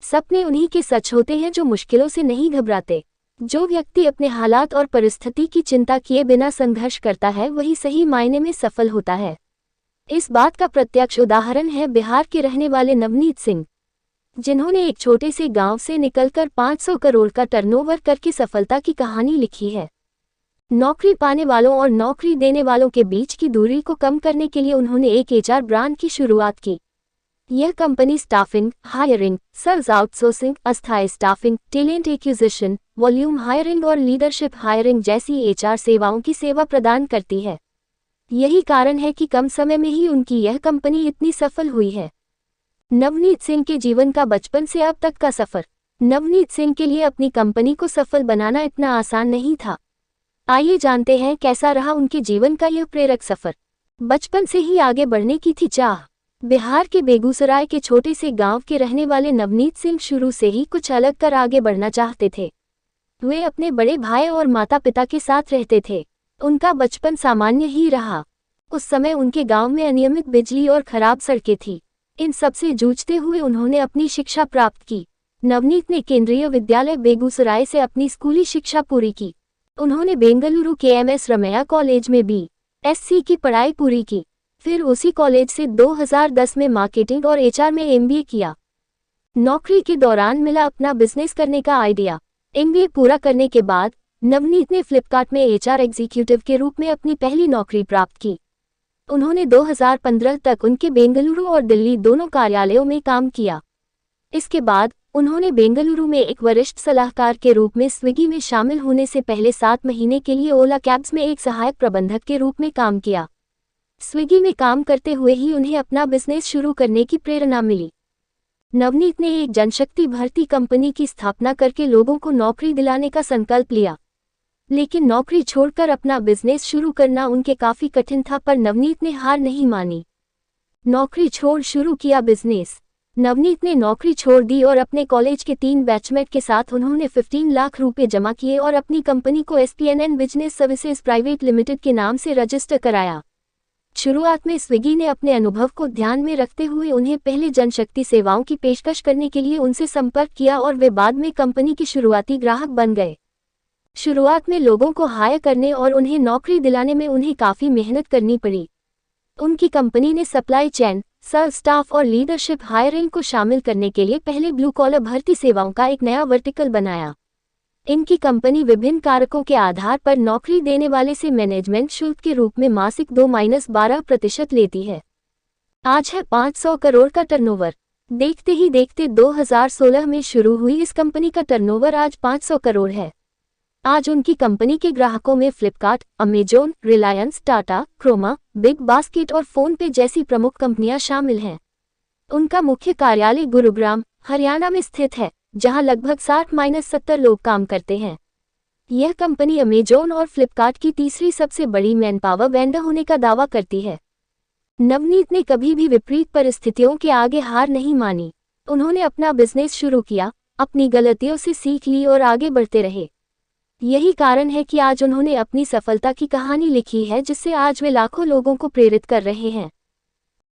सपने उन्हीं के सच होते हैं जो मुश्किलों से नहीं घबराते। जो व्यक्ति अपने हालात और परिस्थिति की चिंता किए बिना संघर्ष करता है वही सही मायने में सफल होता है। इस बात का प्रत्यक्ष उदाहरण है बिहार के रहने वाले नवनीत सिंह, जिन्होंने एक छोटे से गांव से निकलकर 500 करोड़ का टर्नओवर करके सफलता की कहानी लिखी है। नौकरी पाने वालों और नौकरी देने वालों के बीच की दूरी को कम करने के लिए उन्होंने एक एचआर ब्रांड की शुरुआत की। यह company staffing, hiring, sales outsourcing, अस्थायी staffing, talent acquisition, volume hiring और लीडरशिप हायरिंग जैसी एचआर सेवाओं की सेवा प्रदान करती है। यही कारण है कि कम समय में ही उनकी यह कंपनी इतनी सफल हुई है। नवनीत सिंह के जीवन का बचपन से अब तक का सफर। नवनीत सिंह के लिए अपनी कंपनी को सफल बनाना इतना आसान नहीं था। आइए जानते हैं कैसा रहा उनके जीवन का यह प्रेरक सफर। बचपन से ही आगे बढ़ने की थी चाह। बिहार के बेगूसराय के छोटे से गांव के रहने वाले नवनीत सिंह शुरू से ही कुछ अलग कर आगे बढ़ना चाहते थे। वे अपने बड़े भाई और माता पिता के साथ रहते थे। उनका बचपन सामान्य ही रहा। उस समय उनके गांव में अनियमित बिजली और खराब सड़कें थीं। इन सब से जूझते हुए उन्होंने अपनी शिक्षा प्राप्त की। नवनीत ने केंद्रीय विद्यालय बेगूसराय से अपनी स्कूली शिक्षा पूरी की। उन्होंने बेंगलुरु के एम.एस. रमैया कॉलेज में बी.एससी की पढ़ाई पूरी की। फिर उसी कॉलेज से 2010 में मार्केटिंग और एचआर में एमबीए किया। नौकरी के दौरान मिला अपना बिजनेस करने का आइडिया। एमबीए पूरा करने के बाद नवनीत ने फ्लिपकार्ट में एचआर एग्जीक्यूटिव के रूप में अपनी पहली नौकरी प्राप्त की। उन्होंने 2015 तक उनके बेंगलुरु और दिल्ली दोनों कार्यालयों में काम किया। इसके बाद उन्होंने बेंगलुरु में एक वरिष्ठ सलाहकार के रूप में स्विगी में शामिल होने से पहले 7 महीने के लिए ओला कैब्स में एक सहायक प्रबंधक के रूप में काम किया। स्विगी में काम करते हुए ही उन्हें अपना बिजनेस शुरू करने की प्रेरणा मिली। नवनीत ने एक जनशक्ति भर्ती कंपनी की स्थापना करके लोगों को नौकरी दिलाने का संकल्प लिया। लेकिन नौकरी छोड़कर अपना बिजनेस शुरू करना उनके काफी कठिन था, पर नवनीत ने हार नहीं मानी। नौकरी छोड़ शुरू किया बिजनेस। नवनीत ने नौकरी छोड़ दी और अपने कॉलेज के 3 बैचमेट के साथ उन्होंने 15 लाख रुपए जमा किए और अपनी कंपनी को एसपीएनएन बिजनेस सर्विसेज प्राइवेट लिमिटेड के नाम से रजिस्टर कराया। शुरुआत में स्विगी ने अपने अनुभव को ध्यान में रखते हुए उन्हें पहले जनशक्ति सेवाओं की पेशकश करने के लिए उनसे संपर्क किया और वे बाद में कंपनी के शुरुआती ग्राहक बन गए। शुरुआत में लोगों को हायर करने और उन्हें नौकरी दिलाने में उन्हें काफ़ी मेहनत करनी पड़ी। उनकी कंपनी ने सप्लाई चेन, सेल्स स्टाफ और लीडरशिप हायरिंग को शामिल करने के लिए पहले ब्लू कॉलर भर्ती सेवाओं का एक नया वर्टिकल बनाया। इनकी कंपनी विभिन्न कारकों के आधार पर नौकरी देने वाले से मैनेजमेंट शुल्क के रूप में मासिक 2-12% लेती है। आज है 500 करोड़ का टर्नओवर। देखते ही देखते 2016 में शुरू हुई इस कंपनी का टर्नओवर आज 500 करोड़ है। आज उनकी कंपनी के ग्राहकों में Flipkart, Amazon, Reliance, Tata, Croma, BigBasket और फोन पे जैसी प्रमुख कंपनियां शामिल हैं। उनका मुख्य कार्यालय गुरुग्राम, हरियाणा में स्थित है, जहां लगभग 60-70 लोग काम करते हैं। यह कंपनी अमेजॉन और फ्लिपकार्ट की तीसरी सबसे बड़ी मैनपावर वेंडर होने का दावा करती है। नवनीत ने कभी भी विपरीत परिस्थितियों के आगे हार नहीं मानी। उन्होंने अपना बिजनेस शुरू किया, अपनी गलतियों से सीख ली और आगे बढ़ते रहे। यही कारण है कि आज उन्होंने अपनी सफलता की कहानी लिखी है, जिससे आज वे लाखों लोगों को प्रेरित कर रहे हैं।